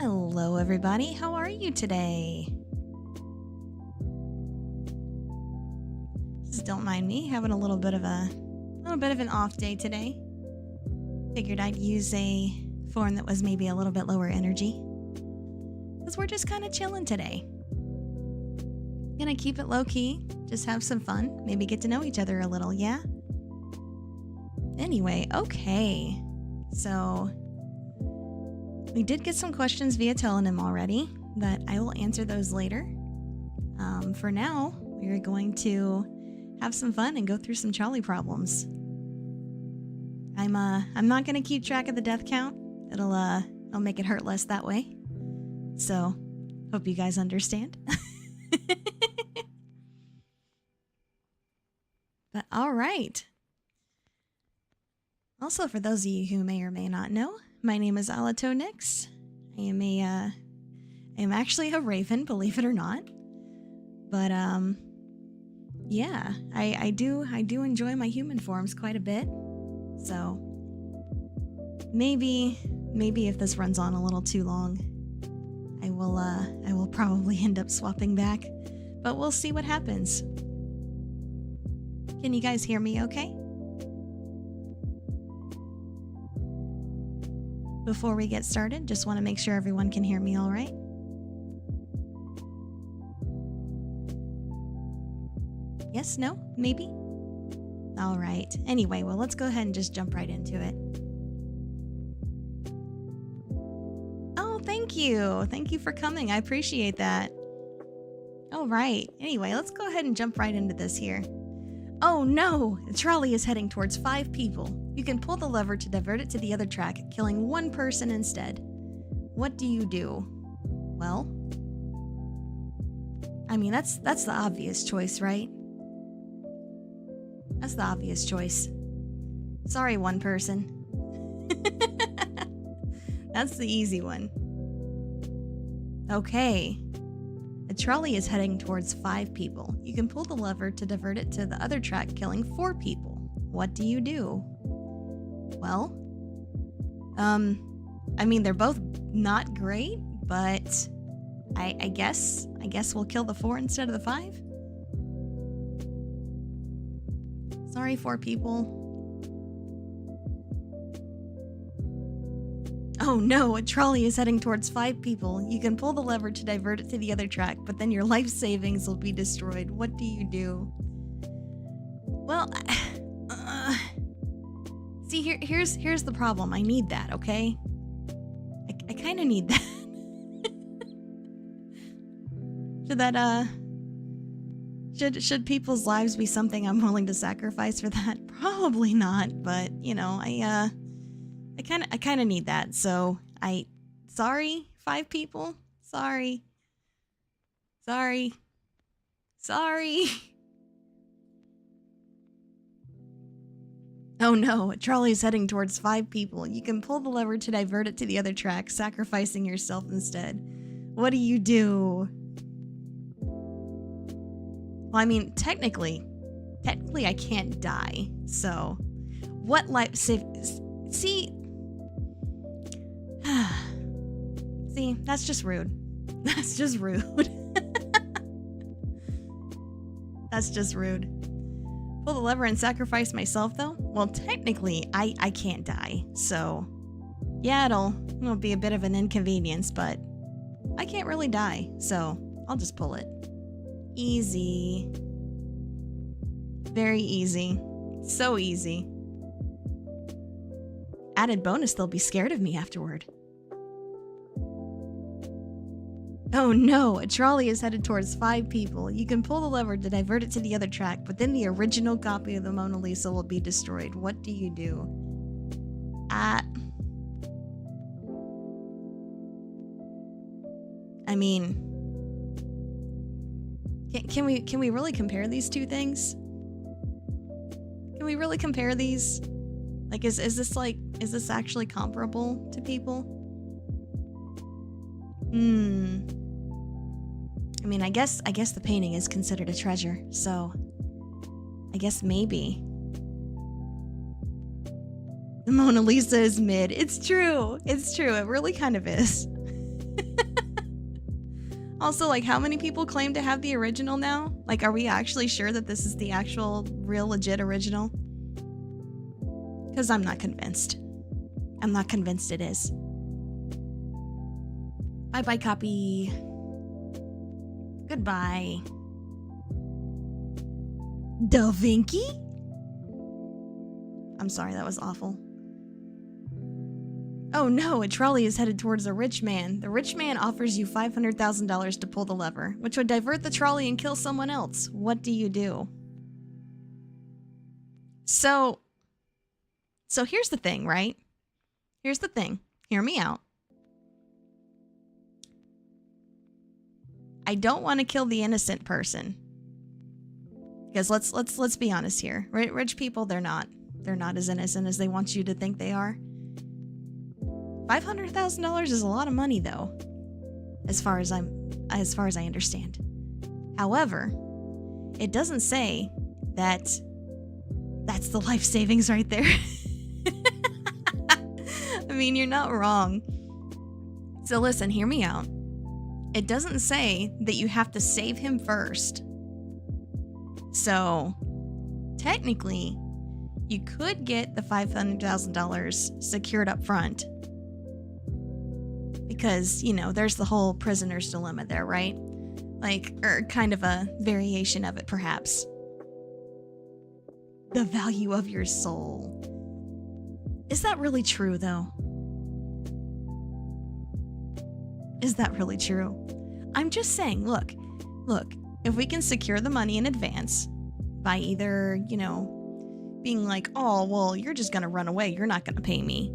Hello, everybody. How are you today? Just don't mind me having a little bit of an off day today. Figured I'd use a form that was maybe a little bit lower energy, because we're just kind of chilling today. Gonna keep it low key, just have some fun, maybe get to know each other a little, yeah? Anyway, okay. So we did get some questions via Telenym already, but I will answer those later. For now, we're going to have some fun and go through some Trolley Problems. I'm not gonna keep track of the death count. I'll make it hurt less that way. So, hope you guys understand. But all right. Also, for those of you who may or may not know, my name is Alatonix. I am actually a raven, believe it or not. But yeah, I do enjoy my human forms quite a bit. So maybe if this runs on a little too long, I will probably end up swapping back, but we'll see what happens. Can you guys hear me okay? Before we get started, just want to make sure everyone can hear me all right. Yes, no, maybe? All right. Anyway, well, let's go ahead and just jump right into it. Oh, thank you. Thank you for coming. I appreciate that. All right. Anyway, let's go ahead and jump right into this here. Oh no! The trolley is heading towards 5 people. You can pull the lever to divert it to the other track, killing 1 person instead. What do you do? Well, I mean, that's the obvious choice, right? That's the obvious choice. Sorry, 1 person. That's the easy one. Okay. The trolley is heading towards 5 people. You can pull the lever to divert it to the other track, killing 4 people. What do you do? Well, I mean, they're both not great, but I guess we'll kill the 4 instead of the 5. Sorry, 4 people. Oh no, a trolley is heading towards 5 people. You can pull the lever to divert it to the other track, but then your life savings will be destroyed. What do you do? Well, see, here's the problem. I need that, okay? I kind of need that. Should people's lives be something I'm willing to sacrifice for that? Probably not, but you know, I kind of need that. So sorry, 5 people. Sorry. Oh no, a trolley is heading towards 5 people. You can pull the lever to divert it to the other track, sacrificing yourself instead. What do you do? Well, I mean, technically I can't die. So, what life save? See, that's just rude. That's just rude. That's just rude. Pull the lever and sacrifice myself, though? Well, technically, I can't die. So, yeah, it'll be a bit of an inconvenience, but I can't really die. So, I'll just pull it. Easy. Very easy. So easy. Added bonus, they'll be scared of me afterward. Oh no, a trolley is headed towards 5 people. You can pull the lever to divert it to the other track, but then the original copy of the Mona Lisa will be destroyed. What do you do? I mean, can we really compare these two things? Can we really compare these? Like, is this actually comparable to people? I mean, I guess the painting is considered a treasure, so I guess maybe. The Mona Lisa is mid. It's true. It's true. It really kind of is. Also, like, how many people claim to have the original now? Like, are we actually sure that this is the actual, real, legit original? Because I'm not convinced. I'm not convinced it is. Bye-bye, copy. Goodbye. Da Vinci? I'm sorry, that was awful. Oh no, a trolley is headed towards a rich man. The rich man offers you $500,000 to pull the lever, which would divert the trolley and kill someone else. What do you do? So here's the thing, right? Here's the thing. Hear me out. I don't want to kill the innocent person. Because let's be honest here. Rich people, they're not as innocent as they want you to think they are. $500,000 is a lot of money, though, as far as I understand. However, it doesn't say that that's the life savings right there. I mean, you're not wrong. So listen, hear me out. It doesn't say that you have to save him first. So, technically, you could get the $500,000 secured up front. Because, you know, there's the whole prisoner's dilemma there, right? Like, or kind of a variation of it, perhaps. The value of your soul. Is that really true, though? Is that really true? I'm just saying, look, if we can secure the money in advance by either, you know, being like, oh, well, you're just gonna run away, you're not gonna pay me.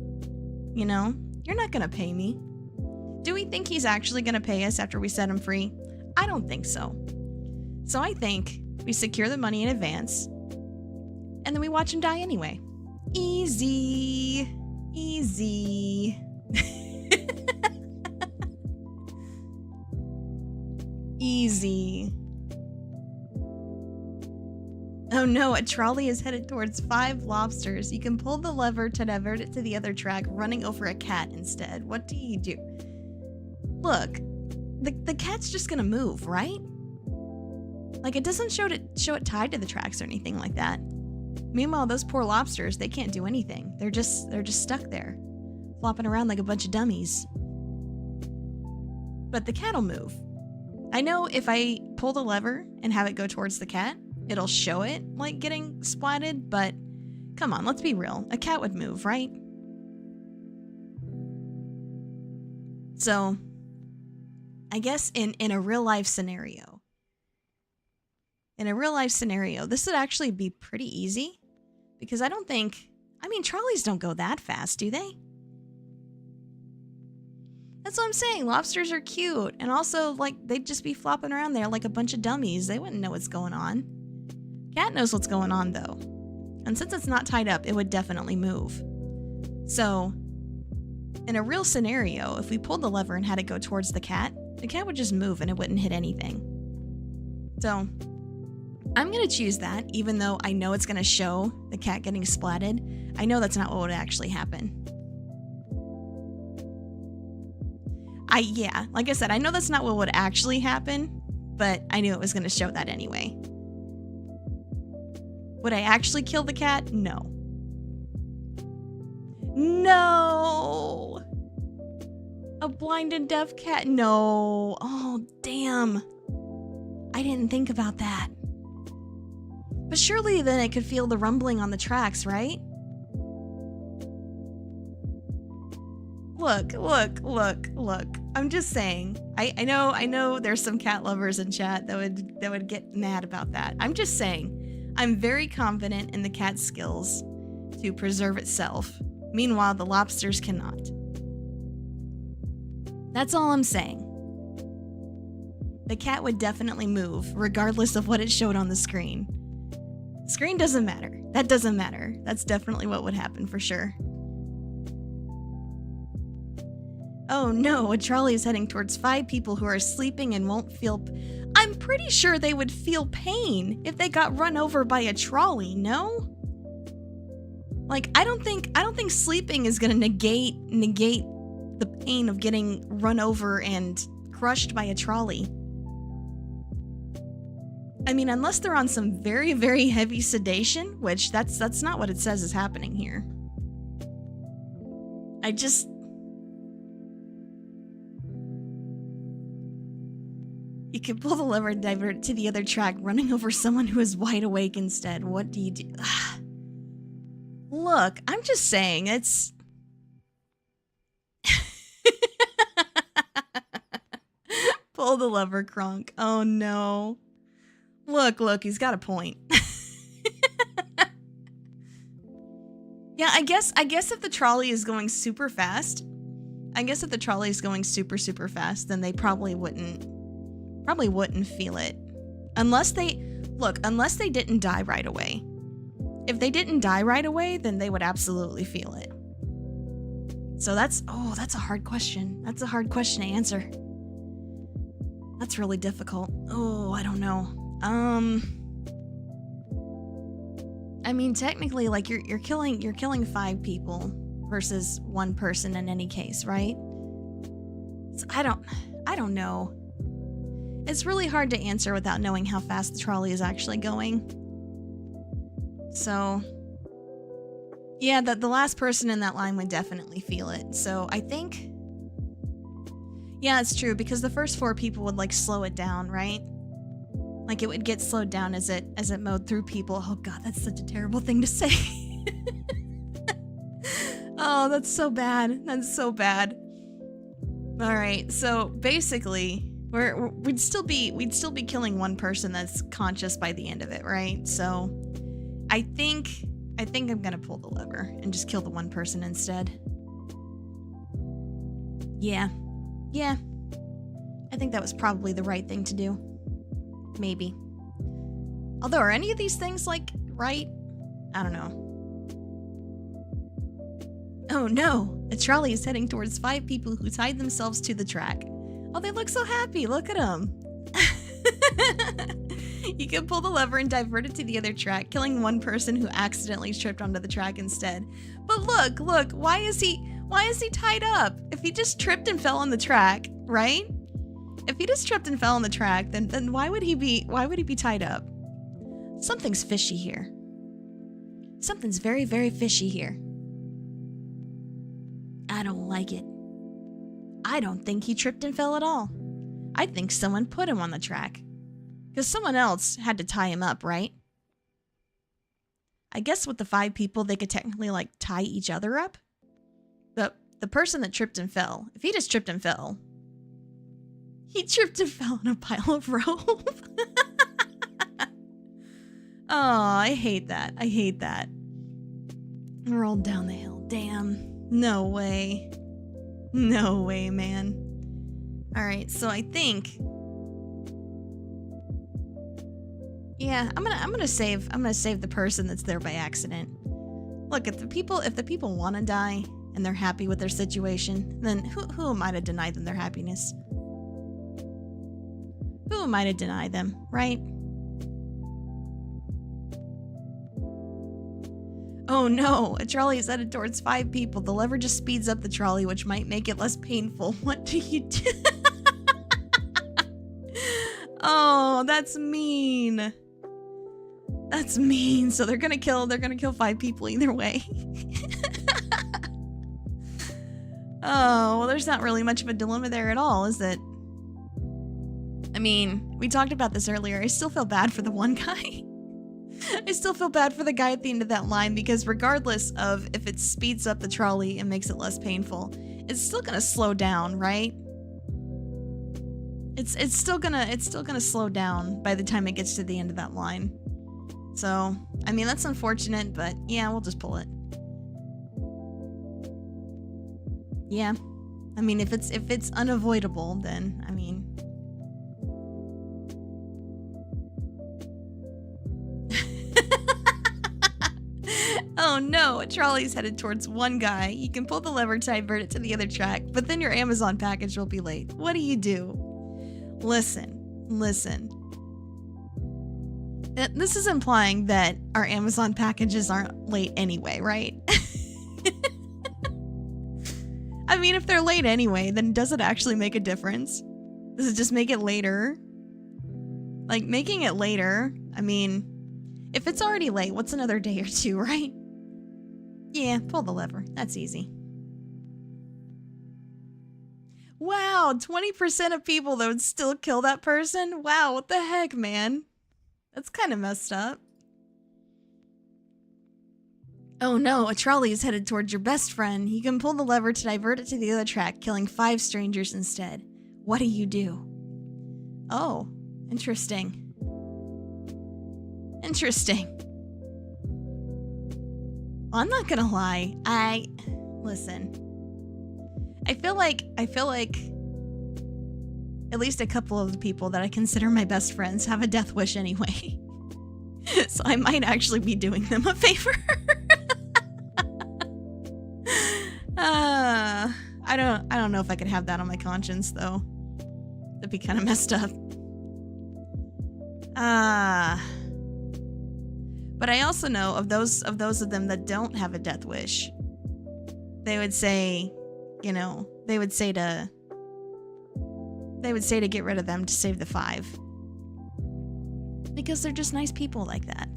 You know? You're not gonna pay me. Do we think he's actually gonna pay us after we set him free? I don't think so. So I think we secure the money in advance, and then we watch him die anyway. Easy. Easy. Easy. Oh no, a trolley is headed towards 5 lobsters. You can pull the lever to divert it to the other track, running over a cat instead. What do you do? Look, the cat's just gonna move, right? Like, it doesn't show it tied to the tracks or anything like that. Meanwhile, those poor lobsters, they can't do anything. They're just stuck there, flopping around like a bunch of dummies. But the cat'll move. I know if I pull the lever and have it go towards the cat, it'll show it, like, getting splatted, but come on, let's be real. A cat would move, right? So, I guess in a real-life scenario, this would actually be pretty easy, because I mean, trolleys don't go that fast, do they? That's what I'm saying. Lobsters are cute. And also, like, they'd just be flopping around there like a bunch of dummies. They wouldn't know what's going on. Cat knows what's going on, though. And since it's not tied up, it would definitely move. So, in a real scenario, if we pulled the lever and had it go towards the cat would just move and it wouldn't hit anything. So, I'm going to choose that, even though I know it's going to show the cat getting splatted. I know that's not what would actually happen. Yeah, like I said, I know that's not what would actually happen, but I knew it was going to show that anyway. Would I actually kill the cat? No. No! A blind and deaf cat? No. Oh, damn. I didn't think about that. But surely then it could feel the rumbling on the tracks, right? Look. I'm just saying. I know there's some cat lovers in chat that would get mad about that. I'm just saying. I'm very confident in the cat's skills to preserve itself. Meanwhile, the lobsters cannot. That's all I'm saying. The cat would definitely move, regardless of what it showed on the screen. Screen doesn't matter. That doesn't matter. That's definitely what would happen for sure. Oh no, a trolley is heading towards 5 people who are sleeping and won't feel... I'm pretty sure they would feel pain if they got run over by a trolley, no? Like, I don't think sleeping is gonna negate the pain of getting run over and crushed by a trolley. I mean, unless they're on some very, very heavy sedation, which that's not what it says is happening here. You can pull the lever and divert it to the other track, running over someone who is wide awake instead. What do you do? Look, I'm just saying, it's... Pull the lever, Kronk. Oh no. Look, he's got a point. Yeah, I guess if the trolley is going super fast, then they probably wouldn't feel it. Unless they didn't die right away. If they didn't die right away, then they would absolutely feel it. So that's a hard question. That's a hard question to answer. That's really difficult. Oh, I don't know. I mean, technically, like you're killing 5 people versus 1 person in any case, right? So I don't know. It's really hard to answer without knowing how fast the trolley is actually going. So, yeah, the last person in that line would definitely feel it. So I think, yeah, it's true, because the first 4 people would like slow it down, right? Like it would get slowed down as it mowed through people. Oh god, that's such a terrible thing to say. Oh, that's so bad. That's so bad. All right, so basically, we'd still be killing 1 person that's conscious by the end of it, right? So, I think I'm gonna pull the lever and just kill the 1 person instead. Yeah. I think that was probably the right thing to do. Maybe. Although, are any of these things, like, right? I don't know. Oh no! A trolley is heading towards 5 people who tied themselves to the track. Oh, they look so happy! Look at them! You can pull the lever and divert it to the other track, killing 1 person who accidentally tripped onto the track instead. But look! Why is he tied up? If he just tripped and fell on the track, right? If he just tripped and fell on the track, then why would he be tied up? Something's fishy here. Something's very, very fishy here. I don't like it. I don't think he tripped and fell at all. I think someone put him on the track. Because someone else had to tie him up, right? I guess with the 5 people, they could technically, like, tie each other up. But the person that tripped and fell, if he just tripped and fell, he tripped and fell on a pile of rope. Oh, I hate that. I hate that. Rolled down the hill. Damn. No way. No way, man. Alright, so I think... Yeah, I'm gonna save the person that's there by accident. Look, if the people want to die and they're happy with their situation, then who am I to deny them their happiness? Who am I to deny them, right? Oh no, a trolley is headed towards 5 people. The lever just speeds up the trolley, which might make it less painful. What do you do? Oh, that's mean. That's mean. So they're gonna kill 5 people either way. Oh, well, there's not really much of a dilemma there at all, is it? I mean, we talked about this earlier. I still feel bad for the one guy. I still feel bad for the guy at the end of that line, because regardless of if it speeds up the trolley and makes it less painful, it's still gonna slow down, right? It's still gonna slow down by the time it gets to the end of that line. So, I mean, that's unfortunate, but yeah, we'll just pull it. Yeah. I mean, if it's unavoidable, then, I mean... Oh no, a trolley's headed towards 1 guy. You can pull the lever to divert it to the other track, but then your Amazon package will be late. What do you do? Listen. This is implying that our Amazon packages aren't late anyway, right? I mean, if they're late anyway, then does it actually make a difference? Does it just make it later? Like, making it later, I mean, if it's already late, what's another day or two, right? Yeah, pull the lever. That's easy. Wow, 20% of people that would still kill that person? Wow, what the heck, man? That's kind of messed up. Oh no, a trolley is headed towards your best friend. You can pull the lever to divert it to the other track, killing 5 strangers instead. What do you do? Oh, interesting. Interesting. Well, I'm not gonna lie. Listen. I feel like at least a couple of the people that I consider my best friends have a death wish anyway. So I might actually be doing them a favor. I don't know if I could have that on my conscience though. That'd be kind of messed up. But I also know of those of them that don't have a death wish. They would say, you know, they would say to get rid of them to save the 5. Because they're just nice people like that.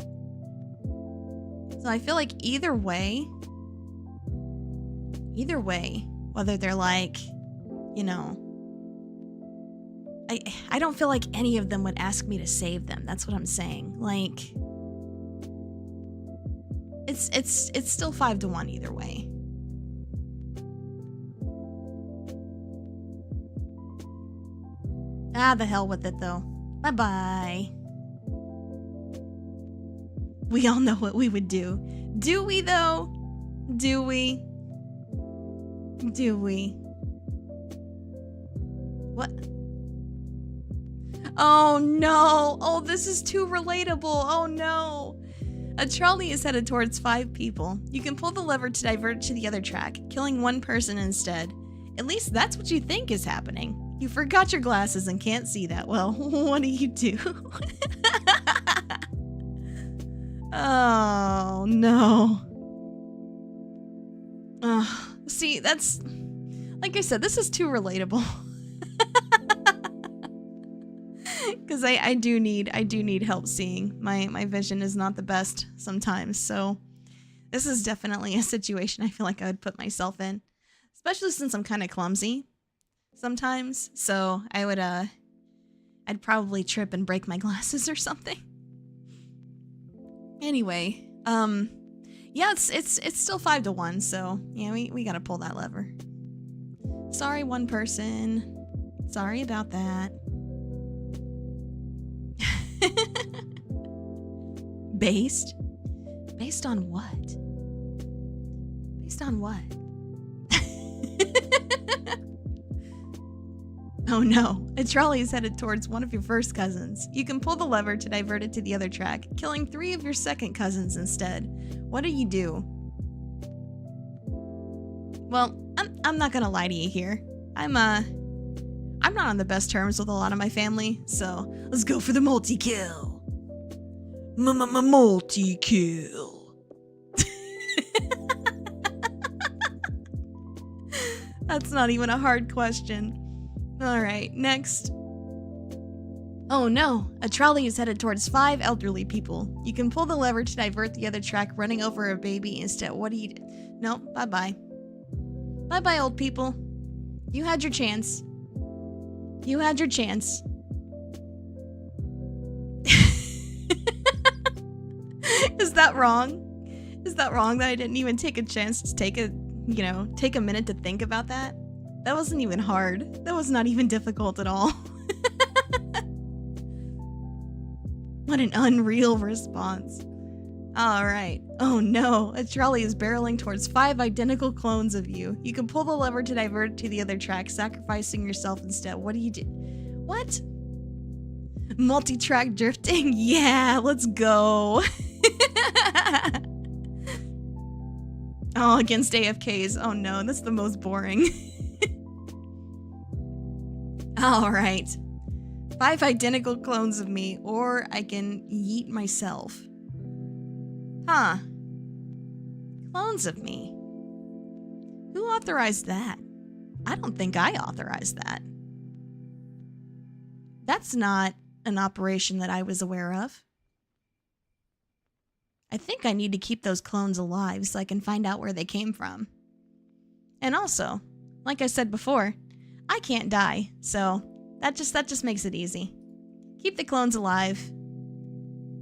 So I feel like either way, whether they're like, you know, I don't feel like any of them would ask me to save them. That's what I'm saying. Like, it's still 5-1 either way. Ah, the hell with it though. Bye-bye. We all know what we would do. Do we though? Do we? Do we? What? Oh no! Oh, this is too relatable! Oh no! A trolley is headed towards 5 people. You can pull the lever to divert it to the other track, killing 1 person instead. At least that's what you think is happening. You forgot your glasses and can't see that well. What do you do? Oh no. See, that's... Like I said, this is too relatable. Because I do need help seeing. My vision is not the best sometimes, so this is definitely a situation I feel like I would put myself in. Especially since I'm kind of clumsy sometimes, so I would I'd probably trip and break my glasses or something. Anyway, yeah, it's still 5-1, so yeah, we gotta pull that lever. Sorry, 1 person. Sorry about that. Based? Based on what? Based on what? Oh no, a trolley is headed towards one of your first cousins. You can pull the lever to divert it to the other track, killing 3 of your second cousins instead. What do you do? Well, I'm not gonna lie to you here. I'm not on the best terms with a lot of my family, so let's go for the multi-kill. Multi-kill. That's not even a hard question. Alright, next. Oh no, a trolley is headed towards 5 elderly people. You can pull the lever to divert the other track, running over a baby instead. What do you do? Nope, bye-bye. Bye-bye, old people. You had your chance. You had your chance. Is that wrong? Is that wrong that I didn't even take a chance to take a minute to think about that? That wasn't even hard. That was not even difficult at all. What an unreal response. Alright. Oh no, a trolley is barreling towards 5 identical clones of you. You can pull the lever to divert it to the other track, sacrificing yourself instead. What do you do? What? Multi-track drifting? Yeah, let's go. Oh, against AFKs. Oh no, that's the most boring. Alright. 5 identical clones of me, or I can yeet myself. Huh. Clones of me. Who authorized that? I don't think I authorized that. That's not an operation that I was aware of. I think I need to keep those clones alive so I can find out where they came from. And also, like I said before, I can't die, so that just makes it easy. Keep the clones alive.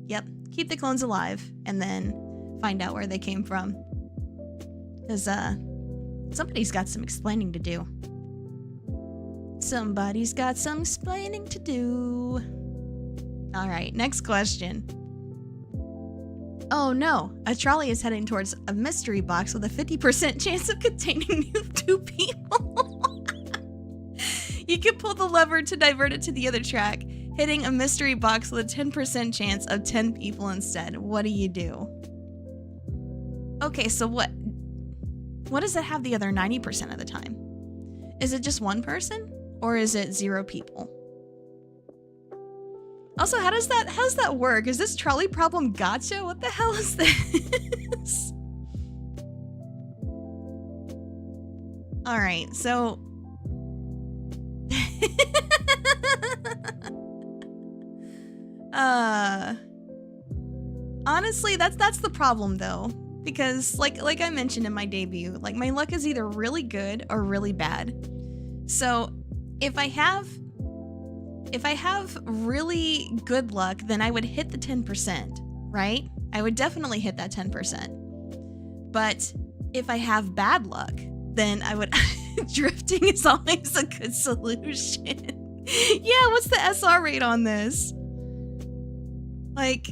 Yep, keep the clones alive, and then find out where they came from. Because, somebody's got some explaining to do. Somebody's got some explaining to do. Alright, next question. Oh no, a trolley is heading towards a mystery box with a 50% chance of containing 2 people. You can pull the lever to divert it to the other track, hitting a mystery box with a 10% chance of 10 people instead. What do you do? Okay, so what does it have the other 90% of the time? Is it just one person? Or is it 0 people? Also, how does that work? Is this trolley problem gotcha? What the hell is this? Alright, so... honestly, that's the problem though. Because like I mentioned in my debut, like my luck is either really good or really bad. So if I have really good luck, then I would hit the 10%, right? I would definitely hit that 10%. But if I have bad luck, then I would... drifting is always a good solution. Yeah, what's the SR rate on this? Like...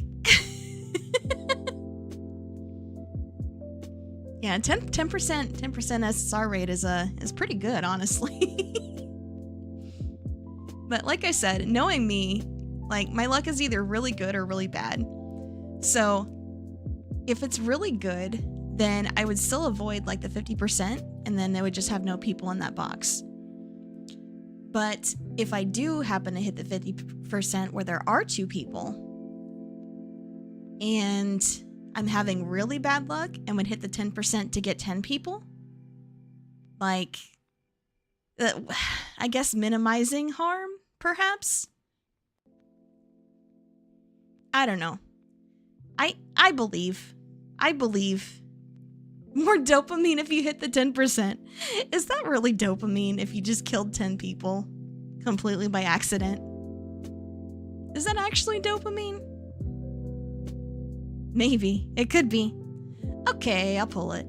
yeah, 10% SSR rate is pretty good, honestly. But like I said, knowing me, like my luck is either really good or really bad. So if it's really good, then I would still avoid like the 50% and then they would just have no people in that box. But if I do happen to hit the 50% where there are 2 people and I'm having really bad luck and would hit the 10% to get 10 people, like... I guess minimizing harm, perhaps? I don't know. I believe. More dopamine if you hit the 10%. Is that really dopamine if you just killed 10 people completely by accident? Is that actually dopamine? Maybe. It could be. Okay, I'll pull it.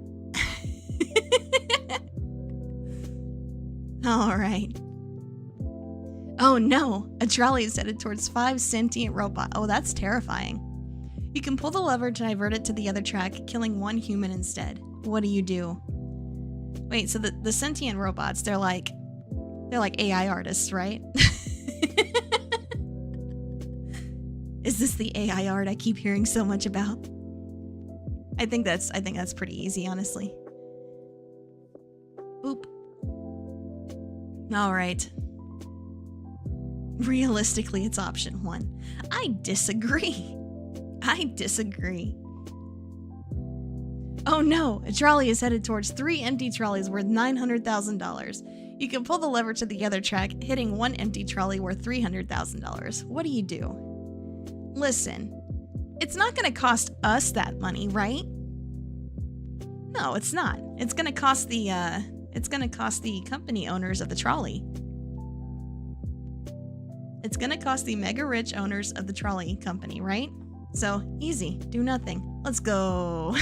Alright. Oh no! A trolley is headed towards 5 sentient robots. Oh, that's terrifying. You can pull the lever to divert it to the other track, killing 1 human instead. What do you do? Wait, so the sentient robots, they're like AI artists, right? Is this the AI art I keep hearing so much about? I think that's pretty easy, honestly. Oop. Alright. Realistically, it's option 1. I disagree. Oh no! A trolley is headed towards 3 empty trolleys worth $900,000. You can pull the lever to the other track, hitting 1 empty trolley worth $300,000. What do you do? Listen, it's not gonna cost us that money, right? No, it's not. It's gonna cost the company owners of the trolley. It's gonna cost the mega rich owners of the trolley company, right? So, easy. Do nothing. Let's go.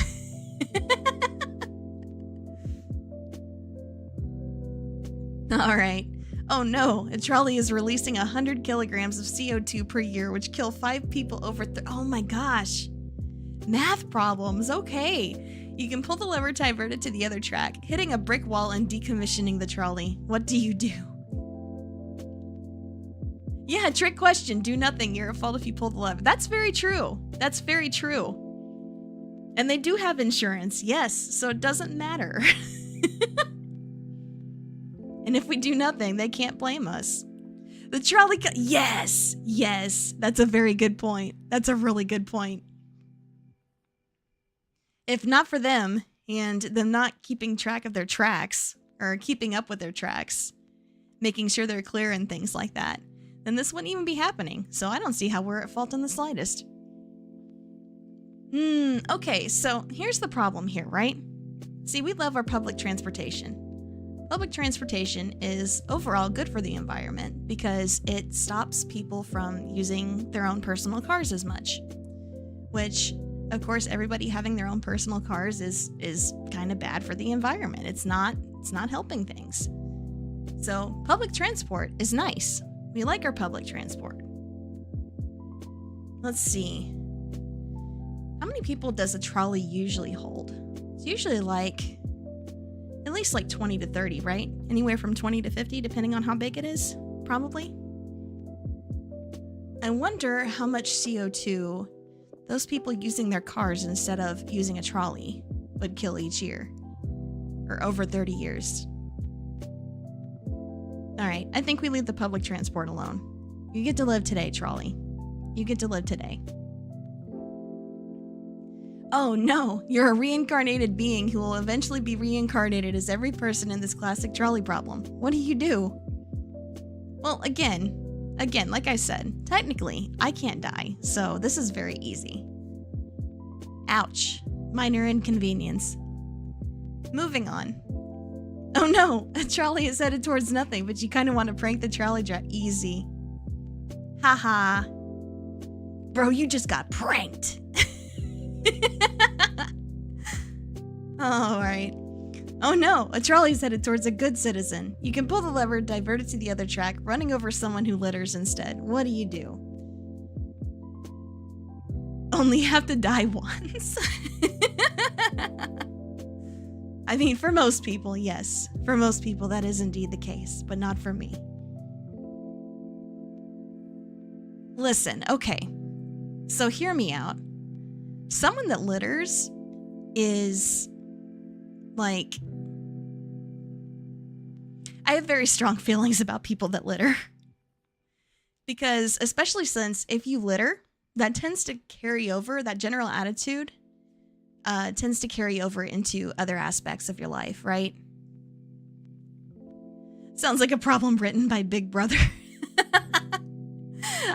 Alright. Oh no, a trolley is releasing 100 kilograms of CO2 per year, which kill 5 people over oh my gosh. Math problems, okay. You can pull the lever to divert it to the other track, hitting a brick wall and decommissioning the trolley. What do you do? Yeah, trick question. Do nothing. You're at fault if you pull the lever. That's very true. That's very true. And they do have insurance, yes, so it doesn't matter. And if we do nothing, they can't blame us. The trolley yes! Yes! That's a very good point. That's a really good point. If not for them, and them not keeping track of their tracks, or keeping up with their tracks, making sure they're clear and things like that, then this wouldn't even be happening. So I don't see how we're at fault in the slightest. Okay, so here's the problem here, right? See, we love our public transportation. Public transportation is overall good for the environment because it stops people from using their own personal cars as much. Which, of course, everybody having their own personal cars is kind of bad for the environment. It's not helping things. So public transport is nice. We like our public transport. Let's see. How many people does a trolley usually hold? It's usually like at least like 20 to 30, right? Anywhere from 20 to 50, depending on how big it is, probably. I wonder how much CO2 those people using their cars instead of using a trolley would kill each year, or over 30 years. All right, I think we leave the public transport alone. You get to live today, trolley. You get to live today. Oh no, you're a reincarnated being who will eventually be reincarnated as every person in this classic trolley problem. What do you do? Well, again, like I said, technically, I can't die, so this is very easy. Ouch. Minor inconvenience. Moving on. Oh no, a trolley is headed towards nothing, but you kind of want to prank the trolley driver. Easy. Haha. Bro, you just got pranked. Alright. Oh no, a trolley's headed towards a good citizen. You can pull the lever, divert it to the other track, running over someone who litters instead. What do you do? Only have to die once. I mean, for most people, yes. For most people, that is indeed the case, but not for me. Listen, okay. So hear me out. Someone that litters is like... I have very strong feelings about people that litter. Because, especially since if you litter, that tends to carry over, that general attitude tends to carry over into other aspects of your life, right? Sounds like a problem written by Big Brother.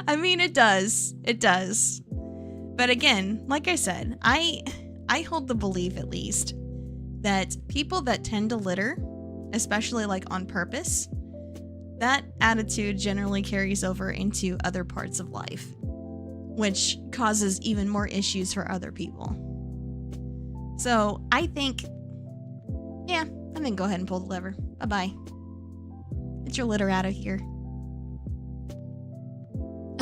I mean, it does. It does. But again, like I said, I hold the belief, at least, that people that tend to litter, especially like on purpose, that attitude generally carries over into other parts of life, which causes even more issues for other people. So I think go ahead and pull the lever. Bye-bye. Get your litter out of here.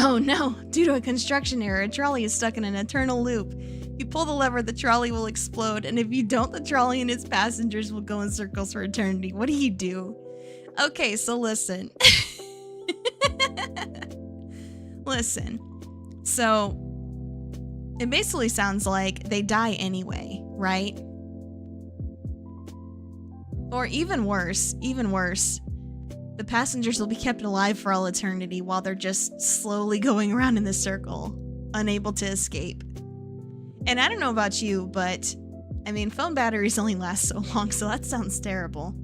Oh no, due to a construction error, a trolley is stuck in an eternal loop. If you pull the lever, the trolley will explode, and if you don't, the trolley and its passengers will go in circles for eternity. What do you do? Okay, so listen. Listen. So, it basically sounds like they die anyway, right? Or even worse, the passengers will be kept alive for all eternity while they're just slowly going around in this circle, unable to escape. And I don't know about you, but I mean, phone batteries only last so long, so that sounds terrible.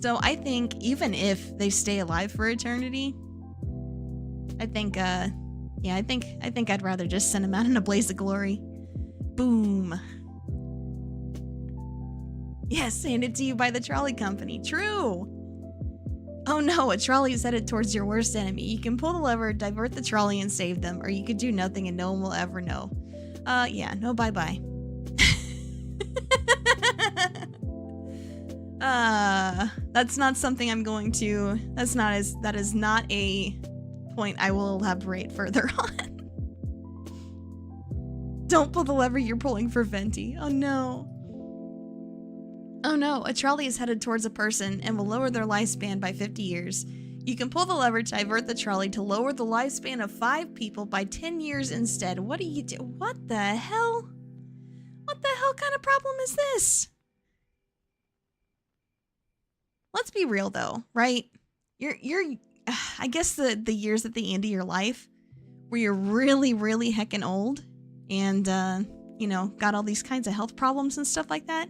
So I think even if they stay alive for eternity, I think I'd rather just send them out in a blaze of glory. Boom. Yes, handed to you by the trolley company. True. Oh no, a trolley is headed towards your worst enemy. You can pull the lever, divert the trolley, and save them, or you could do nothing and no one will ever know. No bye-bye. That's not something I'm going to... That is not a point I will elaborate further on. Don't pull the lever, you're pulling for Venti. Oh no. Oh no, a trolley is headed towards a person and will lower their lifespan by 50 years. You can pull the lever to divert the trolley to lower the lifespan of 5 people by 10 years instead. What do you do? What the hell? What the hell kind of problem is this? Let's be real though, right? You're I guess the years at the end of your life where you're really, really heckin' old and, got all these kinds of health problems and stuff like that.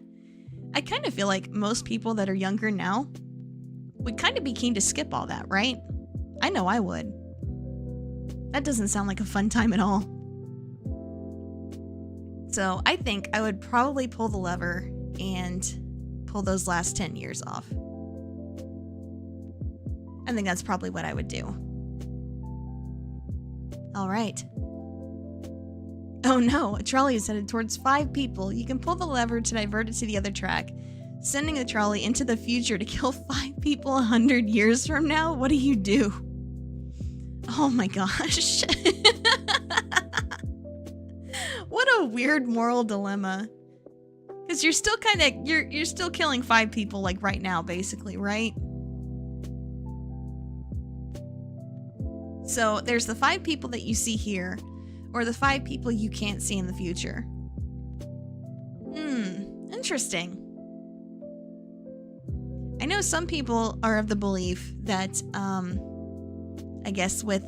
I kind of feel like most people that are younger now would kind of be keen to skip all that, right? I know I would. That doesn't sound like a fun time at all. So I think I would probably pull the lever and pull those last 10 years off. I think that's probably what I would do. All right. Oh no, a trolley is headed towards 5 people. You can pull the lever to divert it to the other track, sending the trolley into the future to kill 5 people 100 years from now. What do you do? Oh my gosh. What a weird moral dilemma. Because you're still you're still killing 5 people like right now, basically, right? So there's the 5 people that you see here, or the 5 people you can't see in the future. Interesting. I know some people are of the belief that, I guess with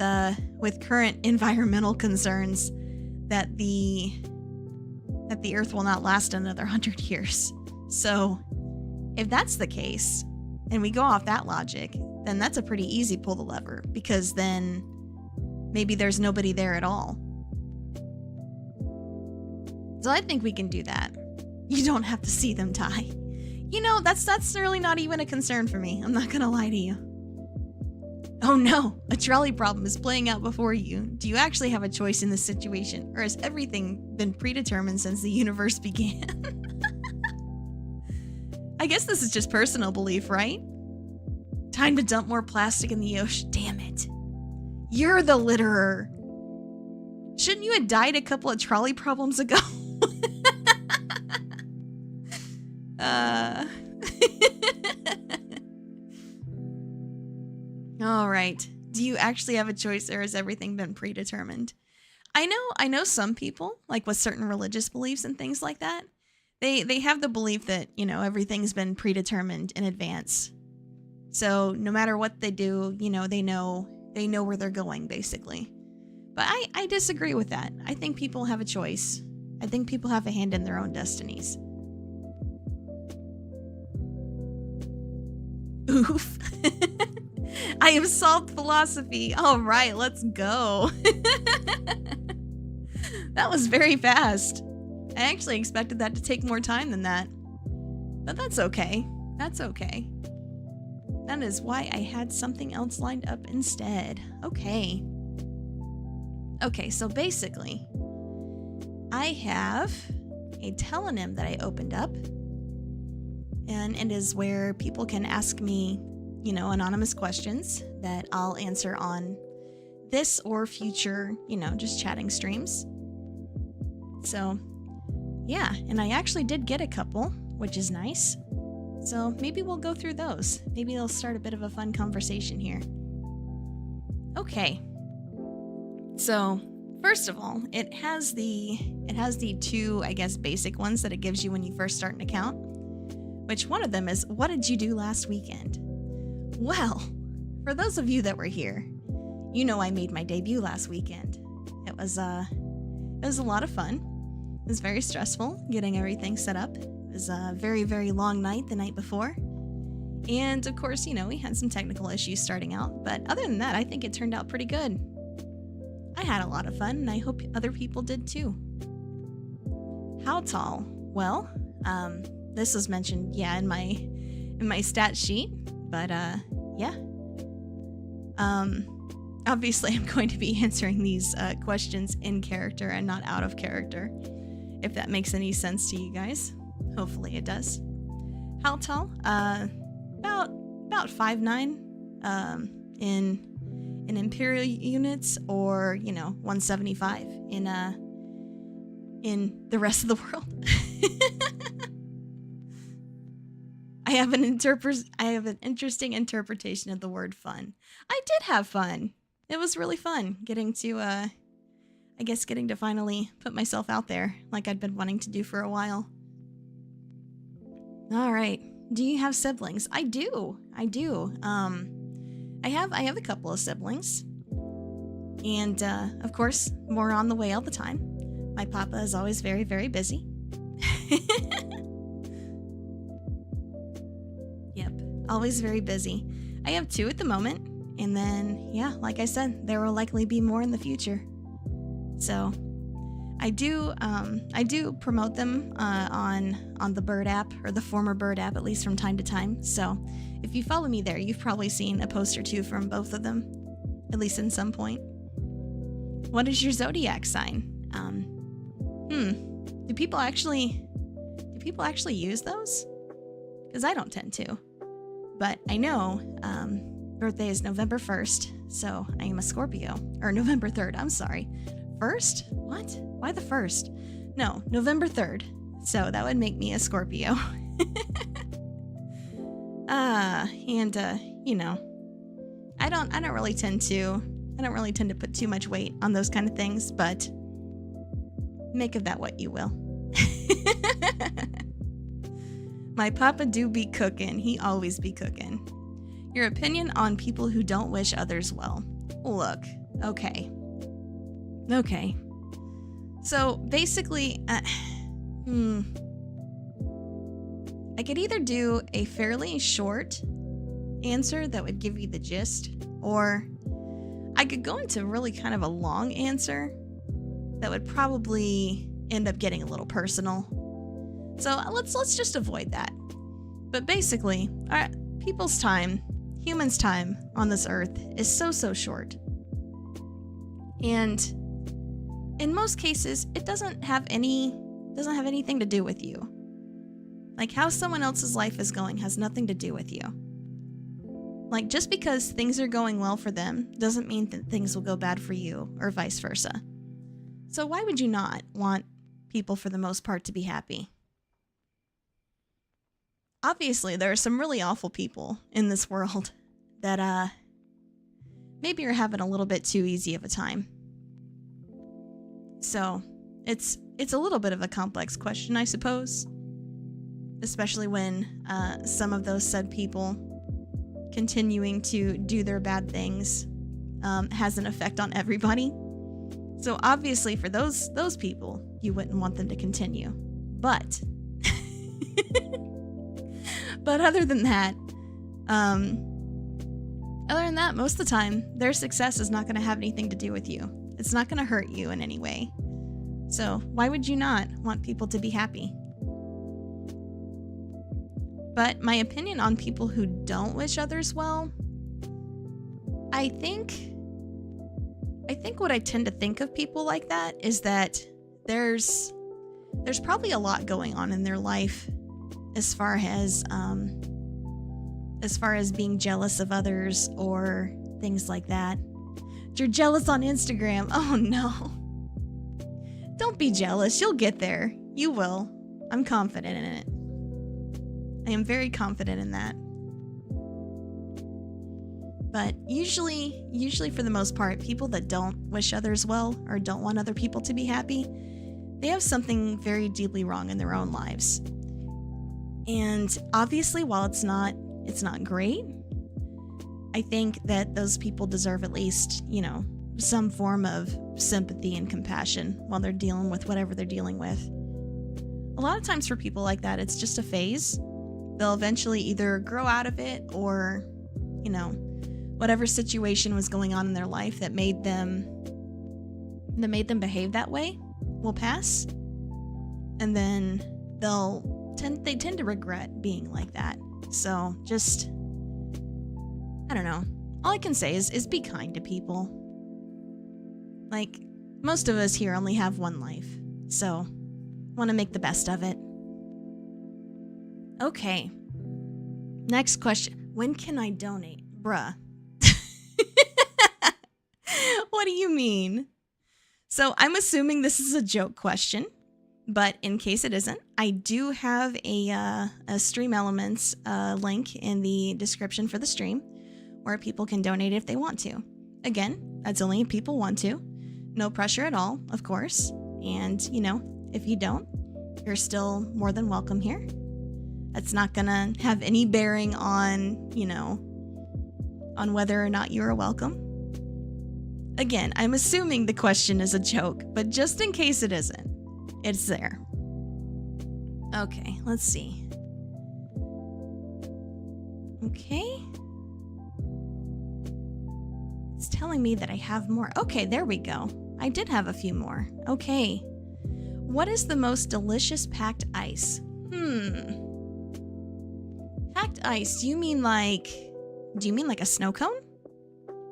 current environmental concerns, that the Earth will not last another 100 years. So, if that's the case, and we go off that logic, then that's a pretty easy pull the lever, because then maybe there's nobody there at all. So I think we can do that. You don't have to see them die. You know, that's really not even a concern for me. I'm not gonna lie to you. Oh no, a trolley problem is playing out before you. Do you actually have a choice in this situation, or has everything been predetermined since the universe began? I guess this is just personal belief, right? Time to dump more plastic in the ocean. Damn it. You're the litterer. Shouldn't you have died a couple of trolley problems ago? All right. Do you actually have a choice, or has everything been predetermined? I know some people, like with certain religious beliefs and things like that, they have the belief that, you know, everything's been predetermined in advance. So no matter what they do, you know, they know where they're going, basically. But I disagree with that. I think people have a choice. I think people have a hand in their own destinies. Oof. I have solved philosophy. All right, let's go. That was very fast. I actually expected that to take more time than that. But that's okay. That's okay. That is why I had something else lined up instead. Okay. Okay, so basically, I have a telonym that I opened up. And it is where people can ask me, you know, anonymous questions that I'll answer on this or future, you know, just chatting streams. So, yeah, and I actually did get a couple, which is nice. So maybe we'll go through those. Maybe it'll start a bit of a fun conversation here. Okay. So, first of all, it has the 2, I guess, basic ones that it gives you when you first start an account. Which one of them is, what did you do last weekend? Well, for those of you that were here, you know I made my debut last weekend. It was a lot of fun. It was very stressful getting everything set up. It was a very, very long night the night before. And of course, you know, we had some technical issues starting out, but other than that, I think it turned out pretty good. I had a lot of fun, and I hope other people did too. How tall? Well, this was mentioned, yeah, in my stat sheet, but yeah. Obviously, I'm going to be answering these questions in character and not out of character, if that makes any sense to you guys. Hopefully, it does. How tall? About 5'9", in imperial units, or 175 in the rest of the world. I have an interesting interpretation of the word fun. I did have fun. It was really fun getting to finally put myself out there like I'd been wanting to do for a while. All right. Do you have siblings? I do. I have a couple of siblings. And of course, more on the way all the time. My papa is always very, very busy. Yep, always very busy. I have 2 at the moment, And then, yeah, like I said, there will likely be more in the future. So I do promote them on the Bird app, or the former Bird app, at least from time to time. So if you follow me there, you've probably seen a post or two from both of them, at least in some point. What is your zodiac sign? Do people actually use those? Because I don't tend to. But I know birthday is November 1st, so I am a Scorpio. Or November 3rd, I'm sorry. 1st? What? Why the 1st? No, November 3rd. So that would make me a Scorpio. You know, I don't really tend to put too much weight on those kind of things, but make of that what you will. My papa do be cooking. He always be cooking. Your opinion on people who don't wish others well. Look, okay. So basically, I could either do a fairly short answer that would give you the gist, or I could go into really kind of a long answer that would probably end up getting a little personal. So let's just avoid that. But basically, people's time, humans' time on this earth is so short. And in most cases, it doesn't have anything to do with you. Like, how someone else's life is going has nothing to do with you. Like, just because things are going well for them doesn't mean that things will go bad for you, or vice versa. So why would you not want people, for the most part, to be happy? Obviously, there are some really awful people in this world that maybe are having a little bit too easy of a time. So it's a little bit of a complex question, I suppose. Especially when some of those said people continuing to do their bad things has an effect on everybody. So obviously for those people, you wouldn't want them to continue. But but other than that, most of the time, their success is not going to have anything to do with you. It's not going to hurt you in any way. So why would you not want people to be happy? But my opinion on people who don't wish others well, I think what I tend to think of people like that is that there's probably a lot going on in their life as far as being jealous of others or things like that. You're jealous on Instagram. Oh no. Don't be jealous. You'll get there. You will. I'm confident in it. I am very confident in that. But usually for the most part, people that don't wish others well or don't want other people to be happy, they have something very deeply wrong in their own lives. And obviously, while it's not great, I think that those people deserve at least, some form of sympathy and compassion while they're dealing with whatever they're dealing with. A lot of times for people like that, it's just a phase. They'll eventually either grow out of it or, whatever situation was going on in their life that made them behave that way will pass. And then they tend to regret being like that. So just, I don't know. All I can say is be kind to people. Like, most of us here only have one life, so want to make the best of it. Okay. Next question. When can I donate? Bruh. What do you mean? So I'm assuming this is a joke question, but in case it isn't, I do have a Stream Elements link in the description for the stream where people can donate if they want to. Again, that's only if people want to. No pressure at all, of course. And, if you don't, you're still more than welcome here. That's not gonna have any bearing on, on whether or not you are welcome. Again, I'm assuming the question is a joke, but just in case it isn't, it's there. Okay, let's see. Okay. It's telling me that I have more. Okay, there we go. I did have a few more. Okay. What is the most delicious packed ice? Packed ice, do you mean like a snow cone?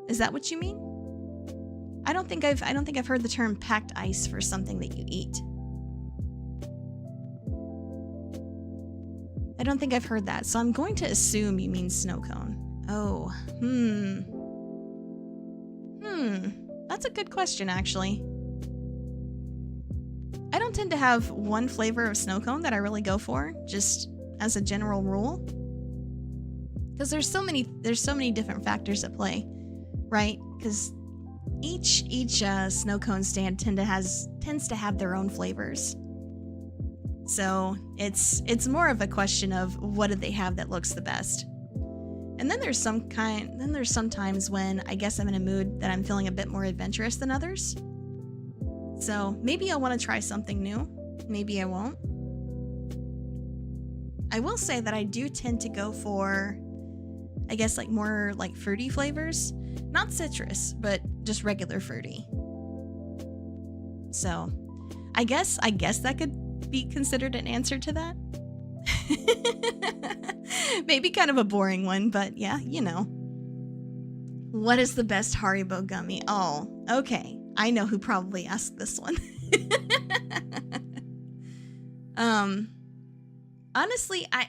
Is that what you mean? I don't think I've heard the term packed ice for something that you eat. I don't think I've heard that, so I'm going to assume you mean snow cone. Oh, that's a good question, actually. I don't tend to have one flavor of snow cone that I really go for, just as a general rule. Because there's so many different factors at play, right? Because each snow cone stand tends to have their own flavors. So it's more of a question of what do they have that looks the best. And then there's some times when I guess I'm in a mood that I'm feeling a bit more adventurous than others. So maybe I'll want to try something new. Maybe I won't. I will say that I do tend to go for, I guess, like more like fruity flavors. Not citrus, but just regular fruity. So I guess that could be considered an answer to that. Maybe kind of a boring one, but yeah, you know. What is the best Haribo gummy? Oh, okay. I know who probably asked this one. Honestly, I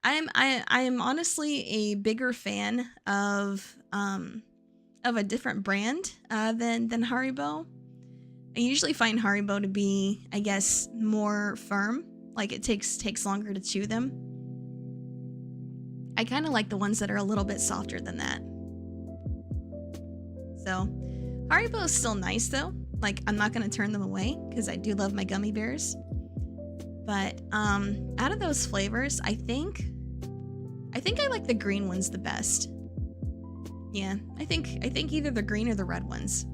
am honestly a bigger fan of a different brand than Haribo. I usually find Haribo to be, I guess, more firm. Like it takes longer to chew them. I kind of like the ones that are a little bit softer than that. So, Haribo is still nice though. Like I'm not going to turn them away because I do love my gummy bears. But out of those flavors, I think I like the green ones the best. Yeah, I think either the green or the red ones.